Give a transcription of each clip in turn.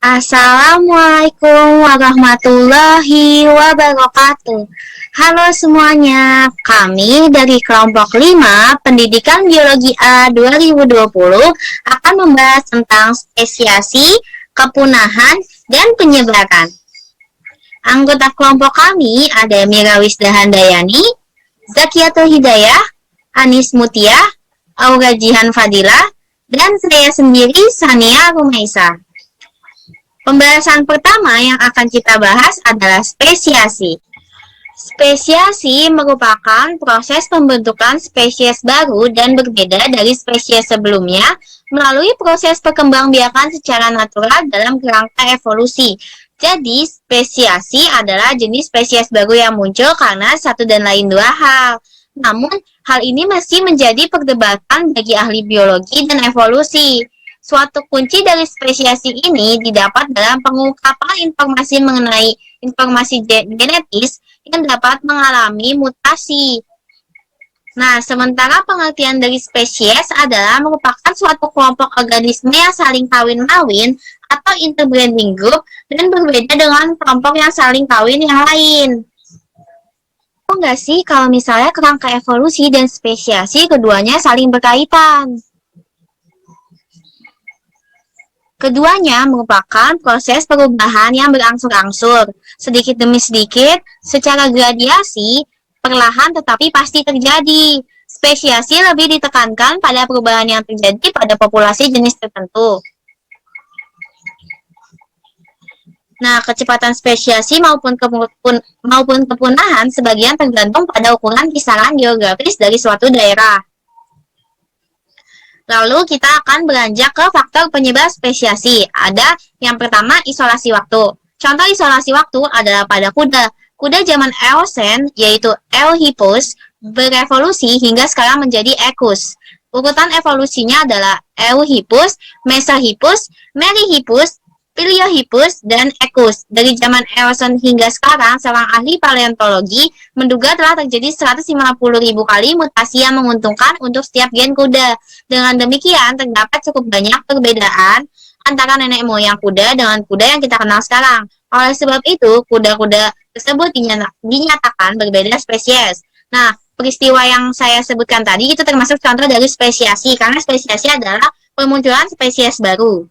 Assalamualaikum warahmatullahi wabarakatuh. Halo semuanya, kami dari kelompok 5 Pendidikan Biologi A 2020 akan membahas tentang spesiasi, kepunahan, dan penyebaran. Anggota kelompok kami ada Mira Wisdahandayani, Zakiatul Hidayah, Anis Mutia, Aura Jihan Fadilah, dan saya sendiri Sania Rumaisa. Pembahasan pertama yang akan kita bahas adalah spesiasi. Spesiasi merupakan proses pembentukan spesies baru dan berbeda dari spesies sebelumnya melalui proses perkembangbiakan secara natural dalam kerangka evolusi. Jadi, spesiasi adalah jenis spesies baru yang muncul karena satu dan lain dua hal. Namun, hal ini masih menjadi perdebatan bagi ahli biologi dan evolusi. Suatu kunci dari spesiasi ini didapat dalam pengungkapan informasi mengenai informasi genetis yang dapat mengalami mutasi. Nah, sementara pengertian dari spesies adalah merupakan suatu kelompok organisme yang saling kawin-mawin atau interbreeding group dan berbeda dengan kelompok yang saling kawin yang lain. Tahu nggak sih kalau misalnya kerangka evolusi dan spesiasi keduanya saling berkaitan? Keduanya merupakan proses perubahan yang berangsur-angsur, sedikit demi sedikit, secara gradiasi, perlahan tetapi pasti terjadi. Spesiasi lebih ditekankan pada perubahan yang terjadi pada populasi jenis tertentu. Nah, kecepatan spesiasi maupun kepunahan sebagian tergantung pada ukuran kisaran geografis dari suatu daerah. Lalu kita akan beranjak ke faktor penyebab spesiasi. Ada yang pertama isolasi waktu. Contoh isolasi waktu adalah pada kuda. Kuda zaman Eocene, yaitu Eohippus, berevolusi hingga sekarang menjadi Equus. Urutan evolusinya adalah Eohippus, Mesohippus, Meryhippus, Pliohippus, dan Equus. Dari zaman Eocene hingga sekarang, seorang ahli paleontologi menduga telah terjadi 150.000 kali mutasi yang menguntungkan untuk setiap gen kuda. Dengan demikian, terdapat cukup banyak perbedaan antara nenek moyang kuda dengan kuda yang kita kenal sekarang. Oleh sebab itu, kuda-kuda tersebut dinyatakan berbeda spesies. Nah, peristiwa yang saya sebutkan tadi itu termasuk contoh dari spesiasi, karena spesiasi adalah pemunculan spesies baru.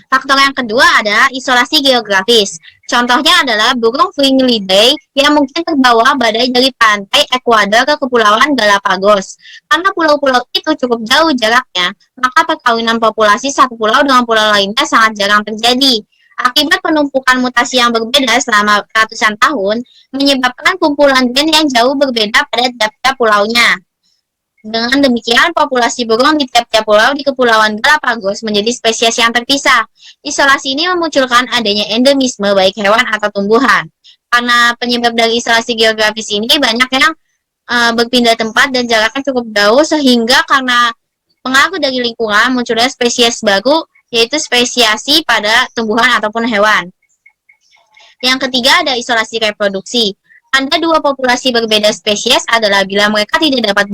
Faktor yang kedua adalah isolasi geografis. Contohnya adalah burung Fringillidae yang mungkin terbawa badai dari pantai Ekuador ke Kepulauan Galapagos. Karena pulau-pulau itu cukup jauh jaraknya, maka perkawinan populasi satu pulau dengan pulau lainnya sangat jarang terjadi. Akibat penumpukan mutasi yang berbeda selama ratusan tahun, menyebabkan kumpulan gen yang jauh berbeda pada tiap-tiap pulaunya. Dengan demikian, populasi burung di tiap-tiap pulau di Kepulauan Galapagos menjadi spesies yang terpisah. Isolasi ini memunculkan adanya endemisme baik hewan atau tumbuhan. Karena penyebab dari isolasi geografis ini banyak yang berpindah tempat dan jaraknya cukup jauh, sehingga karena pengaruh dari lingkungan munculnya spesies baru, yaitu spesiasi pada tumbuhan ataupun hewan. Yang ketiga ada isolasi reproduksi. Tanda dua populasi berbeda spesies adalah bila mereka tidak dapat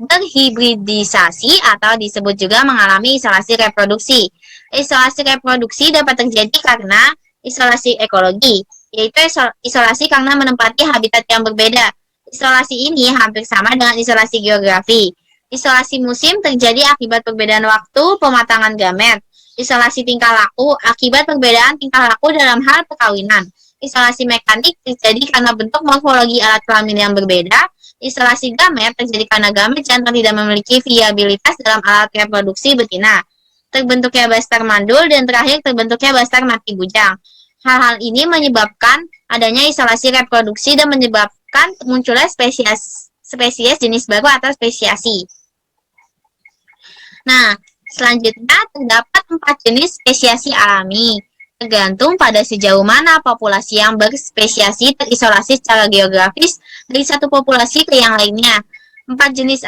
berhibridisasi atau disebut juga mengalami isolasi reproduksi. Isolasi reproduksi dapat terjadi karena isolasi ekologi, yaitu isolasi karena menempati habitat yang berbeda. Isolasi ini hampir sama dengan isolasi geografi. Isolasi musim terjadi akibat perbedaan waktu pematangan gamet. Isolasi tingkah laku akibat perbedaan tingkah laku dalam hal perkawinan. Isolasi mekanik terjadi karena bentuk morfologi alat kelamin yang berbeda. Isolasi gamet terjadi karena gamet jantan tidak memiliki viabilitas dalam alat reproduksi betina. Terbentuknya bastar mandul dan terakhir terbentuknya bastar mati bujang. Hal-hal ini menyebabkan adanya isolasi reproduksi dan menyebabkan munculnya spesies jenis baru atau spesiasi. Nah, selanjutnya terdapat 4 jenis spesiasi alami. Tergantung pada sejauh mana populasi yang berspesiasi terisolasi secara geografis dari satu populasi ke yang lainnya. 4 jenis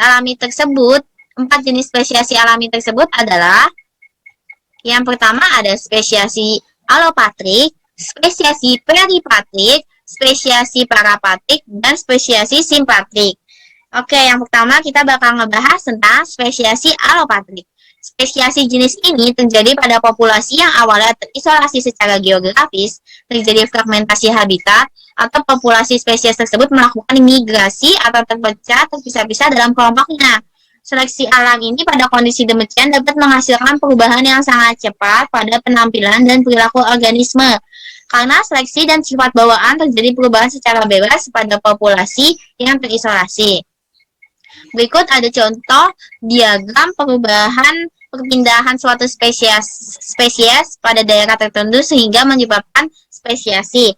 spesiasi alami tersebut adalah yang pertama ada spesiasi alopatrik, spesiasi peripatrik, spesiasi parapatrik, dan spesiasi simpatrik. Oke, yang pertama kita bakal ngebahas tentang spesiasi alopatrik. Spesiasi jenis ini terjadi pada populasi yang awalnya terisolasi secara geografis, terjadi fragmentasi habitat, atau populasi spesies tersebut melakukan migrasi atau terpisah-pisah dalam kelompoknya. Seleksi alam ini pada kondisi demikian dapat menghasilkan perubahan yang sangat cepat pada penampilan dan perilaku organisme. Karena seleksi dan sifat bawaan terjadi perubahan secara bebas pada populasi yang terisolasi. Berikut ada contoh diagram perubahan perpindahan suatu spesies pada daerah tertentu sehingga menyebabkan spesiasi.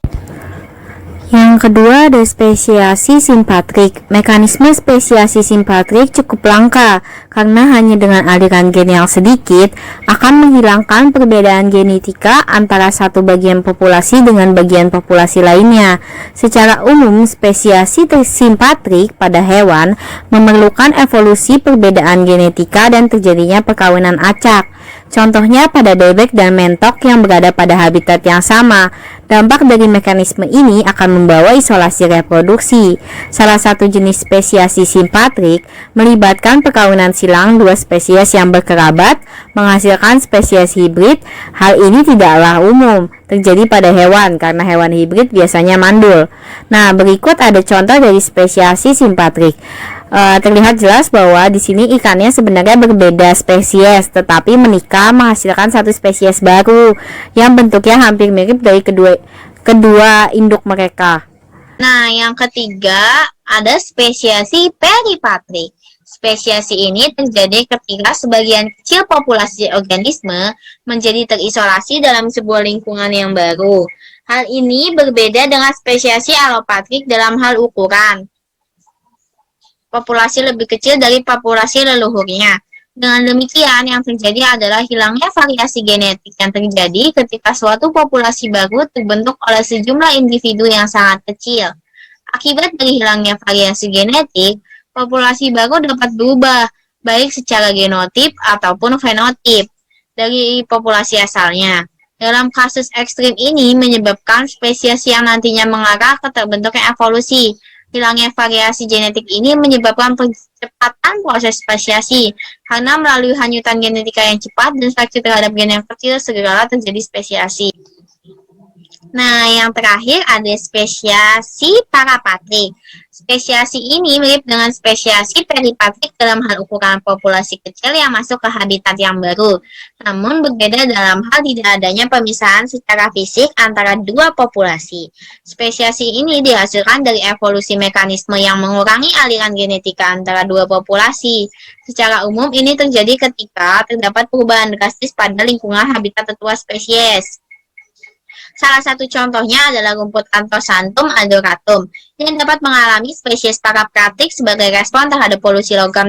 Yang kedua ada spesiasi simpatrik. Mekanisme spesiasi simpatrik cukup langka karena hanya dengan aliran gen yang sedikit akan menghilangkan perbedaan genetika antara satu bagian populasi dengan bagian populasi lainnya. Secara umum, spesiasi simpatrik pada hewan memerlukan evolusi perbedaan genetika dan terjadinya perkawinan acak. Contohnya pada bebek dan mentok yang berada pada habitat yang sama. Dampak dari mekanisme ini akan membawa isolasi reproduksi. Salah satu jenis spesiasi simpatrik melibatkan perkawinan silang dua spesies yang berkerabat menghasilkan spesies hibrid. Hal ini tidaklah umum terjadi pada hewan karena hewan hibrid biasanya mandul. Nah, berikut ada contoh dari spesiasi simpatrik. Terlihat jelas bahwa di sini ikannya sebenarnya berbeda spesies, tetapi menikah menghasilkan satu spesies baru yang bentuknya hampir mirip dari kedua induk mereka. Nah, yang ketiga ada spesiasi peripatrik. Spesiasi ini terjadi ketika sebagian kecil populasi organisme menjadi terisolasi dalam sebuah lingkungan yang baru. Hal ini berbeda dengan spesiasi alopatrik dalam hal ukuran. Populasi lebih kecil dari populasi leluhurnya. Dengan demikian, yang terjadi adalah hilangnya variasi genetik yang terjadi ketika suatu populasi baru terbentuk oleh sejumlah individu yang sangat kecil. Akibat dari hilangnya variasi genetik, populasi baru dapat berubah, baik secara genotip ataupun fenotip, dari populasi asalnya. Dalam kasus ekstrim ini menyebabkan spesies yang nantinya mengarah ke terbentuknya evolusi. Hilangnya variasi genetik ini menyebabkan percepatan proses spesiasi, karena melalui hanyutan genetika yang cepat dan seleksi terhadap gen yang kecil segeralah terjadi spesiasi. Nah, yang terakhir ada spesiasi parapatrik. Spesiasi ini mirip dengan spesiasi peripatrik dalam hal ukuran populasi kecil yang masuk ke habitat yang baru. Namun berbeda dalam hal tidak adanya pemisahan secara fisik antara dua populasi. Spesiasi ini dihasilkan dari evolusi mekanisme yang mengurangi aliran genetika antara dua populasi. Secara umum ini terjadi ketika terdapat perubahan drastis pada lingkungan habitat tetua spesies. Salah satu contohnya adalah rumput Anthoxanthum adoratum yang dapat mengalami spesies parapatrik sebagai respon terhadap polusi logam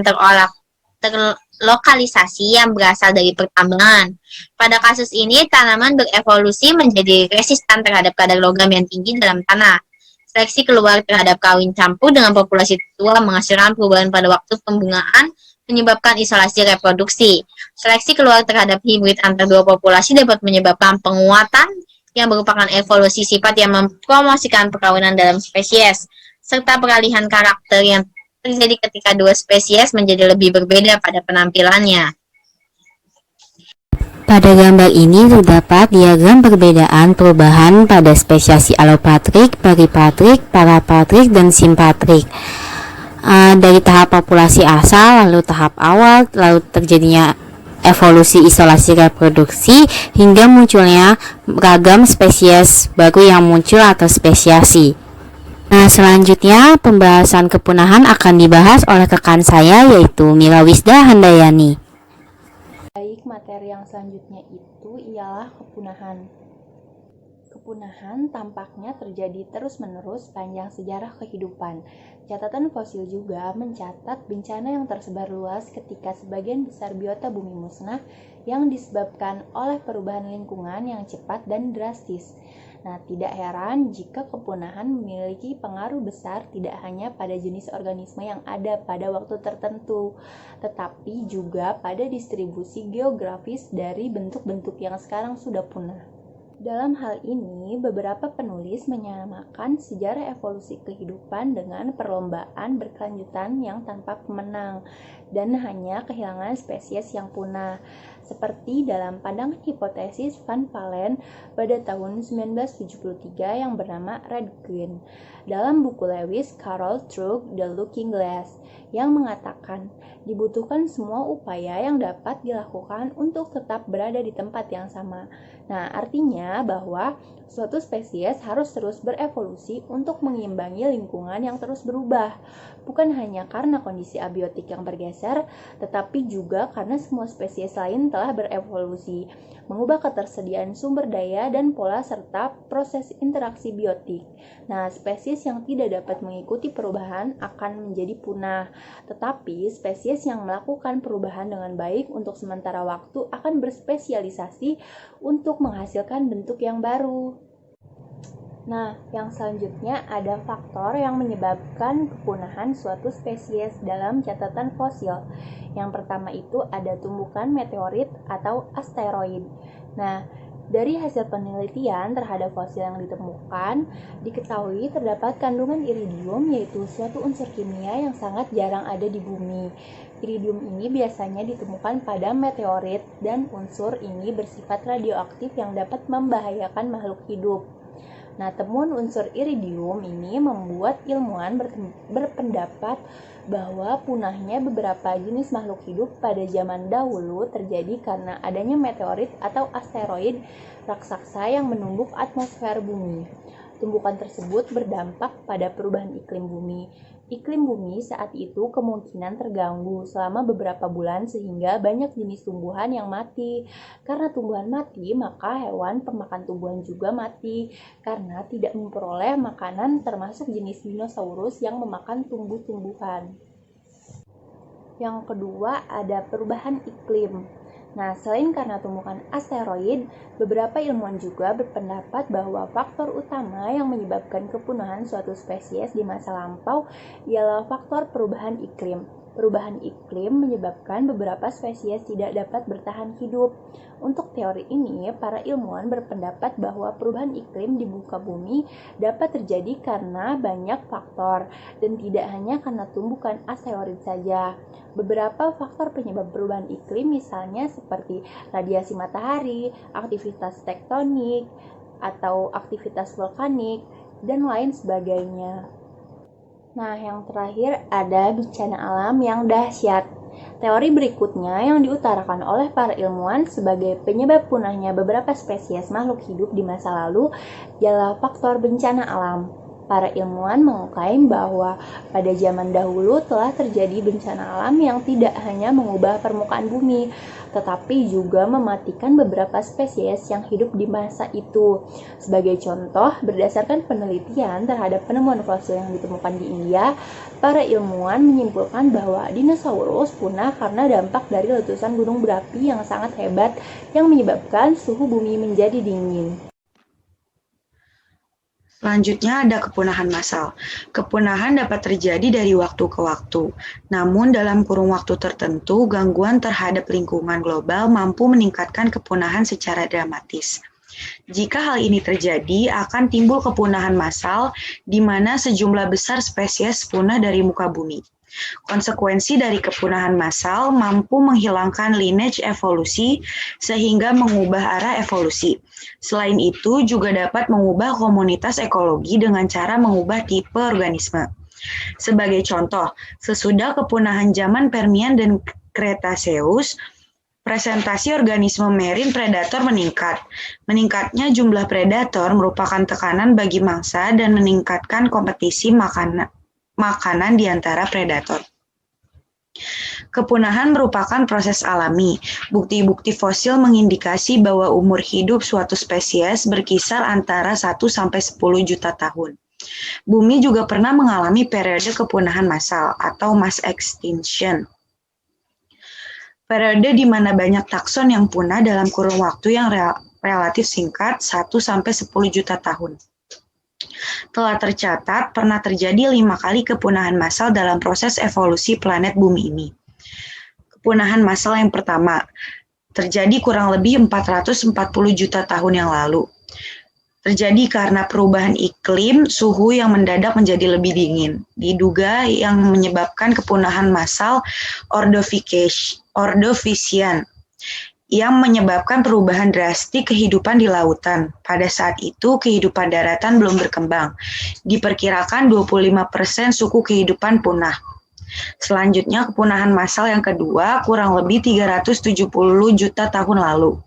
terlokalisasi yang berasal dari pertambangan. Pada kasus ini, tanaman berevolusi menjadi resistan terhadap kadar logam yang tinggi dalam tanah. Seleksi keluar terhadap kawin campur dengan populasi tua menghasilkan perubahan pada waktu pembungaan menyebabkan isolasi reproduksi. Seleksi keluar terhadap hibrid antar dua populasi dapat menyebabkan penguatan yang merupakan evolusi sifat yang mempromosikan perkawinan dalam spesies, serta peralihan karakter yang terjadi ketika dua spesies menjadi lebih berbeda pada penampilannya. Pada gambar ini terdapat diagram perbedaan perubahan pada spesiasi alopatrik, peripatrik, parapatrik, dan simpatrik. Dari tahap populasi asal, lalu tahap awal, lalu terjadinya evolusi isolasi reproduksi hingga munculnya beragam spesies baru yang muncul atau spesiasi. Nah, selanjutnya pembahasan kepunahan akan dibahas oleh rekan saya yaitu Mira Wisda Handayani. Baik, materi yang selanjutnya itu ialah kepunahan. Kepunahan tampaknya terjadi terus-menerus sepanjang sejarah kehidupan. Catatan fosil juga mencatat bencana yang tersebar luas ketika sebagian besar biota bumi musnah yang disebabkan oleh perubahan lingkungan yang cepat dan drastis. Nah, tidak heran jika kepunahan memiliki pengaruh besar tidak hanya pada jenis organisme yang ada pada waktu tertentu, tetapi juga pada distribusi geografis dari bentuk-bentuk yang sekarang sudah punah. Dalam hal ini, beberapa penulis menyamakan sejarah evolusi kehidupan dengan perlombaan berkelanjutan yang tanpa pemenang dan hanya kehilangan spesies yang punah, seperti dalam pandangan hipotesis Van Palen pada tahun 1973 yang bernama Red Green, dalam buku Lewis Carroll Through the Looking Glass, yang mengatakan dibutuhkan semua upaya yang dapat dilakukan untuk tetap berada di tempat yang sama. Nah, artinya bahwa suatu spesies harus terus berevolusi untuk mengimbangi lingkungan yang terus berubah. Bukan hanya karena kondisi abiotik yang bergeser, tetapi juga karena semua spesies lain telah berevolusi, mengubah ketersediaan sumber daya dan pola serta proses interaksi biotik. Nah, spesies yang tidak dapat mengikuti perubahan akan menjadi punah, tetapi spesies yang melakukan perubahan dengan baik untuk sementara waktu akan berspesialisasi untuk menghasilkan bentuk yang baru. Nah, yang selanjutnya ada faktor yang menyebabkan kepunahan suatu spesies dalam catatan fosil. Yang pertama itu ada tumbukan meteorit atau asteroid. Nah, dari hasil penelitian terhadap fosil yang ditemukan, diketahui terdapat kandungan iridium, yaitu suatu unsur kimia yang sangat jarang ada di bumi. Iridium ini biasanya ditemukan pada meteorit dan unsur ini bersifat radioaktif yang dapat membahayakan makhluk hidup. Nah, temuan unsur iridium ini membuat ilmuwan berpendapat bahwa punahnya beberapa jenis makhluk hidup pada zaman dahulu terjadi karena adanya meteorit atau asteroid raksasa yang menumbuk atmosfer bumi. Tumbukan tersebut berdampak pada perubahan iklim bumi. Iklim bumi saat itu kemungkinan terganggu selama beberapa bulan sehingga banyak jenis tumbuhan yang mati. Karena tumbuhan mati, maka hewan pemakan tumbuhan juga mati karena tidak memperoleh makanan, termasuk jenis dinosaurus yang memakan tumbuh-tumbuhan. Yang kedua ada perubahan iklim. Nah, selain karena tumbukan asteroid, beberapa ilmuwan juga berpendapat bahwa faktor utama yang menyebabkan kepunahan suatu spesies di masa lampau ialah faktor perubahan iklim. Perubahan iklim menyebabkan beberapa spesies tidak dapat bertahan hidup. Untuk teori ini, para ilmuwan berpendapat bahwa perubahan iklim di muka bumi dapat terjadi karena banyak faktor dan tidak hanya karena tumbukan asteroid saja. Beberapa faktor penyebab perubahan iklim misalnya seperti radiasi matahari, aktivitas tektonik, atau aktivitas vulkanik, dan lain sebagainya. Nah, yang terakhir ada bencana alam yang dahsyat. Teori berikutnya yang diutarakan oleh para ilmuwan sebagai penyebab punahnya beberapa spesies makhluk hidup di masa lalu ialah faktor bencana alam. Para ilmuwan mengklaim bahwa pada zaman dahulu telah terjadi bencana alam yang tidak hanya mengubah permukaan bumi, tetapi juga mematikan beberapa spesies yang hidup di masa itu. Sebagai contoh, berdasarkan penelitian terhadap penemuan fosil yang ditemukan di India, para ilmuwan menyimpulkan bahwa dinosaurus punah karena dampak dari letusan gunung berapi yang sangat hebat yang menyebabkan suhu bumi menjadi dingin. Selanjutnya ada kepunahan massal. Kepunahan dapat terjadi dari waktu ke waktu. Namun dalam kurun waktu tertentu, gangguan terhadap lingkungan global mampu meningkatkan kepunahan secara dramatis. Jika hal ini terjadi, akan timbul kepunahan massal di mana sejumlah besar spesies punah dari muka bumi. Konsekuensi dari kepunahan massal mampu menghilangkan lineage evolusi sehingga mengubah arah evolusi. Selain itu juga dapat mengubah komunitas ekologi dengan cara mengubah tipe organisme. Sebagai contoh, sesudah kepunahan zaman Permian dan Cretaceous, presentasi organisme marine predator meningkat. Meningkatnya jumlah predator merupakan tekanan bagi mangsa dan meningkatkan kompetisi makanan di antara predator. Kepunahan merupakan proses alami. Bukti-bukti fosil mengindikasi bahwa umur hidup suatu spesies berkisar antara 1 sampai 10 juta tahun. Bumi juga pernah mengalami periode kepunahan massal atau mass extinction. Periode di mana banyak takson yang punah dalam kurun waktu yang relatif singkat 1 sampai 10 juta tahun. Telah tercatat pernah terjadi 5 kali kepunahan massal dalam proses evolusi planet bumi ini. Kepunahan massal yang pertama terjadi kurang lebih 440 juta tahun yang lalu. Terjadi karena perubahan iklim, suhu yang mendadak menjadi lebih dingin. Diduga yang menyebabkan kepunahan massal Ordovician yang menyebabkan perubahan drastik kehidupan di lautan. Pada saat itu, kehidupan daratan belum berkembang. Diperkirakan 25% suku kehidupan punah. Selanjutnya, kepunahan massal yang kedua, kurang lebih 370 juta tahun lalu.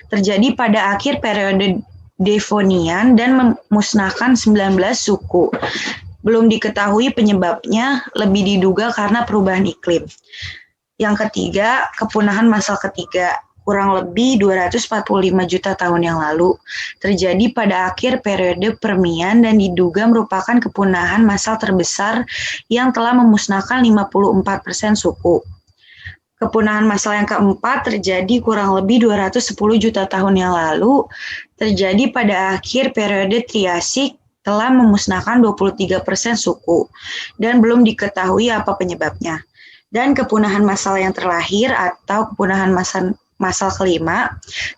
Terjadi pada akhir periode Devonian dan memusnahkan 19 suku. Belum diketahui penyebabnya, lebih diduga karena perubahan iklim. Yang ketiga, kepunahan massal ketiga, kurang lebih 245 juta tahun yang lalu, terjadi pada akhir periode Permian dan diduga merupakan kepunahan massal terbesar yang telah memusnahkan 54% suku. Kepunahan massal yang keempat terjadi kurang lebih 210 juta tahun yang lalu, terjadi pada akhir periode Triasik, telah memusnahkan 23% suku, dan belum diketahui apa penyebabnya. Dan kepunahan massal yang terakhir atau kepunahan massal kelima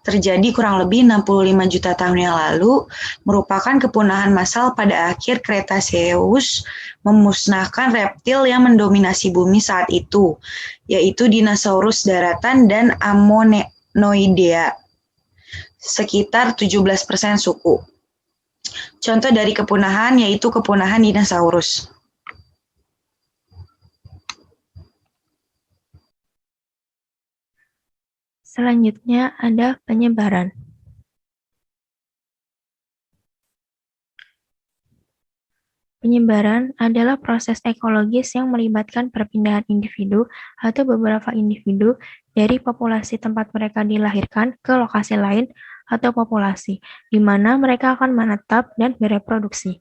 terjadi kurang lebih 65 juta tahun yang lalu, merupakan kepunahan massal pada akhir Cretaceous, memusnahkan reptil yang mendominasi bumi saat itu, yaitu dinosaurus daratan dan Ammonoidea, sekitar 17% suku. Contoh dari kepunahan yaitu kepunahan dinosaurus. Selanjutnya ada penyebaran. Penyebaran adalah proses ekologis yang melibatkan perpindahan individu atau beberapa individu dari populasi tempat mereka dilahirkan ke lokasi lain atau populasi, di mana mereka akan menetap dan bereproduksi.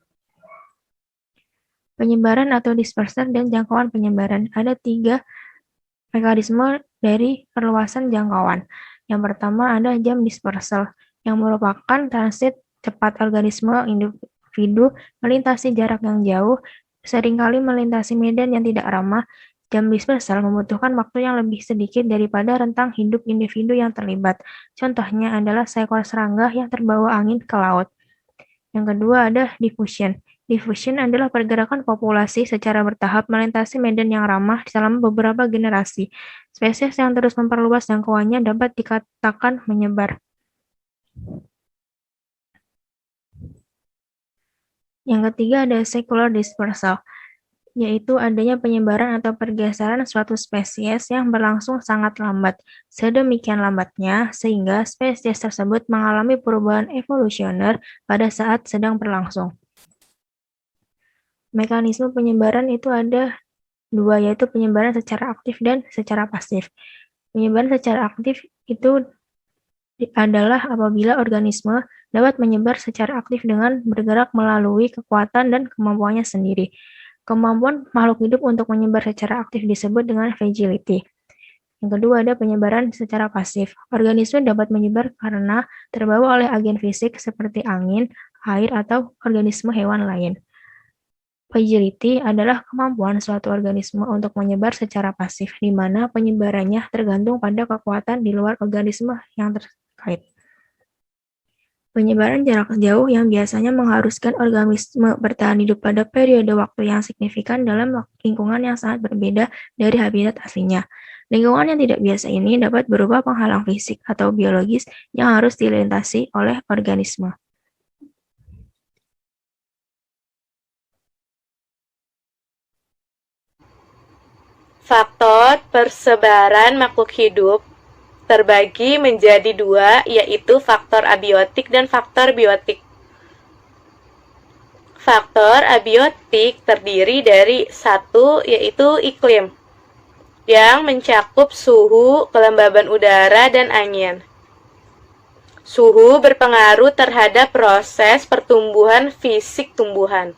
Penyebaran atau dispersion dan jangkauan penyebaran. Ada 3 mekanisme dari perluasan jangkauan. Yang pertama ada jam dispersal, yang merupakan transit cepat organisme individu melintasi jarak yang jauh, seringkali melintasi medan yang tidak ramah. Jam dispersal membutuhkan waktu yang lebih sedikit daripada rentang hidup individu yang terlibat. Contohnya adalah seekor serangga yang terbawa angin ke laut. Yang kedua ada diffusion. Diffusion adalah pergerakan populasi secara bertahap melintasi medan yang ramah selama beberapa generasi. Spesies yang terus memperluas jangkauannya dapat dikatakan menyebar. Yang ketiga ada secular dispersal, yaitu adanya penyebaran atau pergeseran suatu spesies yang berlangsung sangat lambat. Sedemikian lambatnya sehingga spesies tersebut mengalami perubahan evolusioner pada saat sedang berlangsung. Mekanisme penyebaran itu ada 2, yaitu penyebaran secara aktif dan secara pasif. Penyebaran secara aktif itu adalah apabila organisme dapat menyebar secara aktif dengan bergerak melalui kekuatan dan kemampuannya sendiri. Kemampuan makhluk hidup untuk menyebar secara aktif disebut dengan fragility. Yang kedua ada penyebaran secara pasif. Organisme dapat menyebar karena terbawa oleh agen fisik seperti angin, air, atau organisme hewan lain. Fragility adalah kemampuan suatu organisme untuk menyebar secara pasif, di mana penyebarannya tergantung pada kekuatan di luar organisme yang terkait. Penyebaran jarak jauh yang biasanya mengharuskan organisme bertahan hidup pada periode waktu yang signifikan dalam lingkungan yang sangat berbeda dari habitat aslinya. Lingkungan yang tidak biasa ini dapat berupa penghalang fisik atau biologis yang harus dilintasi oleh organisme. Faktor persebaran makhluk hidup terbagi menjadi 2, yaitu faktor abiotik dan faktor biotik. Faktor abiotik terdiri dari 1, yaitu iklim, yang mencakup suhu, kelembaban udara, dan angin. Suhu berpengaruh terhadap proses pertumbuhan fisik tumbuhan.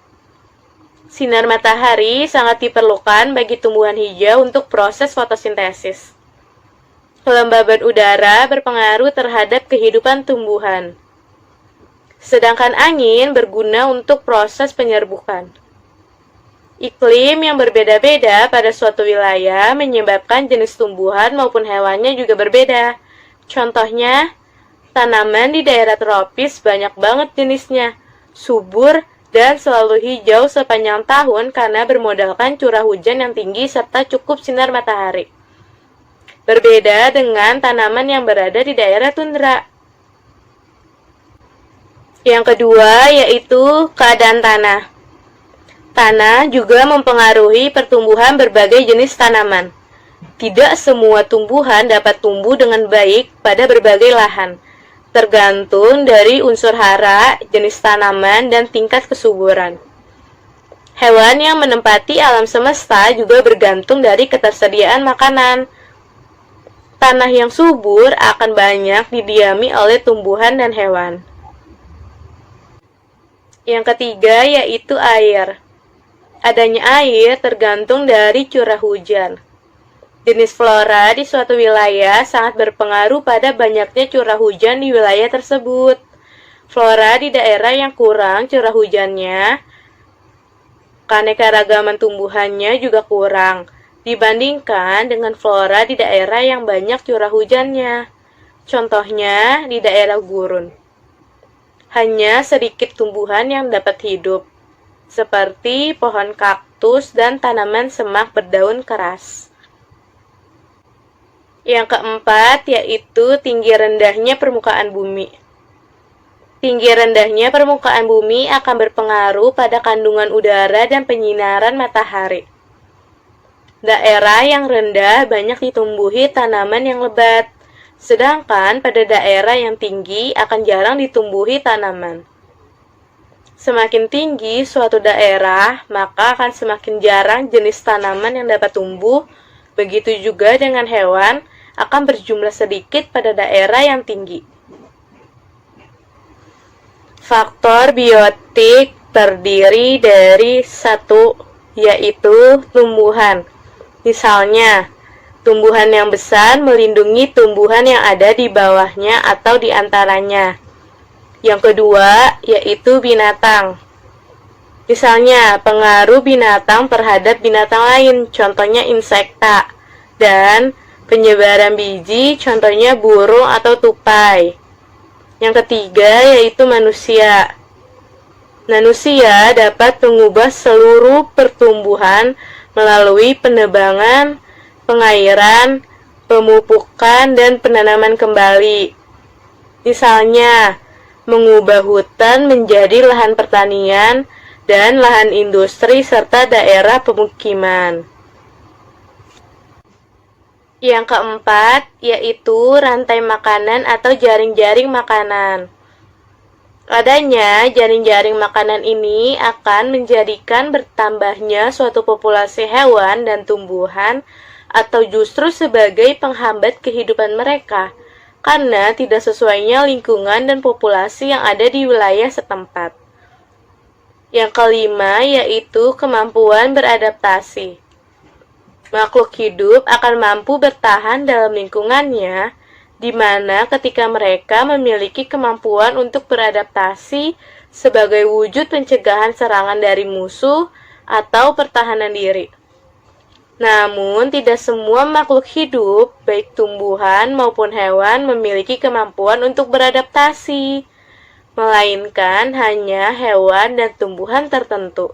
Sinar matahari sangat diperlukan bagi tumbuhan hijau untuk proses fotosintesis. Kelembaban udara berpengaruh terhadap kehidupan tumbuhan. Sedangkan angin berguna untuk proses penyerbukan. Iklim yang berbeda-beda pada suatu wilayah menyebabkan jenis tumbuhan maupun hewannya juga berbeda. Contohnya, Tanaman di daerah tropis banyak banget jenisnya, subur, dan selalu hijau sepanjang tahun karena bermodalkan curah hujan yang tinggi serta cukup sinar matahari. Berbeda dengan tanaman yang berada di daerah tundra. Yang kedua yaitu keadaan tanah. Tanah juga mempengaruhi pertumbuhan berbagai jenis tanaman. Tidak semua tumbuhan dapat tumbuh dengan baik pada berbagai lahan, tergantung dari unsur hara, jenis tanaman, dan tingkat kesuburan. Hewan yang menempati alam semesta juga bergantung dari ketersediaan makanan. Tanah yang subur akan banyak didiami oleh tumbuhan dan hewan. Yang ketiga yaitu air. Adanya air tergantung dari curah hujan. Jenis flora di suatu wilayah sangat berpengaruh pada banyaknya curah hujan di wilayah tersebut. Flora di daerah yang kurang curah hujannya, keanekaragaman tumbuhannya juga kurang dibandingkan dengan flora di daerah yang banyak curah hujannya. Contohnya di daerah gurun. Hanya sedikit tumbuhan yang dapat hidup, seperti pohon kaktus dan tanaman semak berdaun keras. Yang keempat yaitu tinggi rendahnya permukaan bumi. Tinggi rendahnya permukaan bumi akan berpengaruh pada kandungan udara dan penyinaran matahari. Daerah yang rendah banyak ditumbuhi tanaman yang lebat, sedangkan pada daerah yang tinggi akan jarang ditumbuhi tanaman. Semakin tinggi suatu daerah, maka akan semakin jarang jenis tanaman yang dapat tumbuh. Begitu juga dengan hewan, akan berjumlah sedikit pada daerah yang tinggi. Faktor biotik terdiri dari satu, yaitu tumbuhan. Misalnya, tumbuhan yang besar melindungi tumbuhan yang ada di bawahnya atau di antaranya. Yang kedua, yaitu binatang. Misalnya, pengaruh binatang terhadap binatang lain, contohnya insekta, dan penyebaran biji, contohnya burung atau tupai. Yang ketiga yaitu manusia. Manusia dapat mengubah seluruh pertumbuhan melalui penebangan, pengairan, pemupukan, dan penanaman kembali. Misalnya, mengubah hutan menjadi lahan pertanian dan lahan industri serta daerah pemukiman. Yang keempat, yaitu rantai makanan atau jaring-jaring makanan. Adanya jaring-jaring makanan ini akan menjadikan bertambahnya suatu populasi hewan dan tumbuhan atau justru sebagai penghambat kehidupan mereka, karena tidak sesuainya lingkungan dan populasi yang ada di wilayah setempat. Yang kelima, yaitu kemampuan beradaptasi. Makhluk hidup akan mampu bertahan dalam lingkungannya, di mana ketika mereka memiliki kemampuan untuk beradaptasi sebagai wujud pencegahan serangan dari musuh atau pertahanan diri. Namun, tidak semua makhluk hidup, baik tumbuhan maupun hewan, memiliki kemampuan untuk beradaptasi, melainkan hanya hewan dan tumbuhan tertentu.